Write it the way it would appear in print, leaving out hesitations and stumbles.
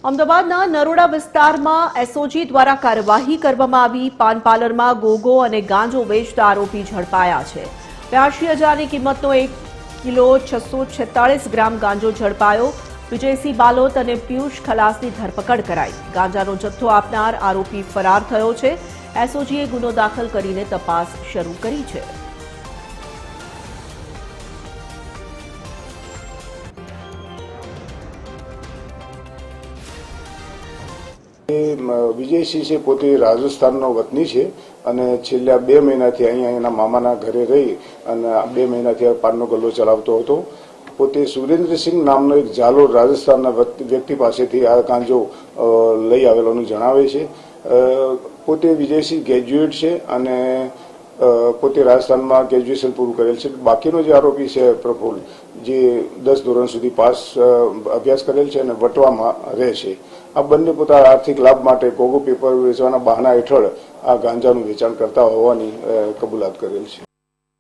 અમદાવાદના નરોડા વિસ્તારમાં એસઓજી દ્વારા કાર્યવાહી કરવામાં આવી। પાન પાર્લરમાં ગોગો અને ગાંજો વેચતા આરોપી ઝડપાયા છે। 82,000ની કિંમતનો 1 કિલો 646 ગ્રામ ગાંજો ઝડપાયો। વિજયસિંહ બાલોત અને પિયુષ ખલાસની ધરપકડ કરાઈ। ગાંજાનો જથ્થો આપનાર આરોપી ફરાર થયો છે। એસઓજીએ ગુનો દાખલ કરીને તપાસ શરૂ કરી છે। વિજયસિંહ છે પોતે રાજસ્થાનનો વતની છે અને છેલ્લા 2 મહિનાથી અહીંયા એના મામાના ઘરે રહી અને 2 મહિનાથી પાનનો ગલ્લો ચલાવતો હતો। પોતે સુરેન્દ્રસિંહ નામનો એક જાલોર રાજસ્થાનના વ્યક્તિ પાસેથી આ ગાંજો લઈ આવેલોનું જણાવે છે। પોતે વિજયસિંહ ગ્રેજ્યુએટ છે અને પોતે રાજસ્થાનમાં ગ્રેજ્યુએશન પૂરું કરેલ છે। બાકીનો જે આરોપી છે પ્રફુલ, જે 10 ધોરણ સુધી પાસ અભ્યાસ કરેલ છે અને વટવામાં રહે છે। આ બંને પોતાના આર્થિક લાભ માટે કોગો પેપર વેચવાના બહાના હેઠળ આ ગાંજાનું વેચાણ કરતા હોવાની કબૂલાત કરેલ છે।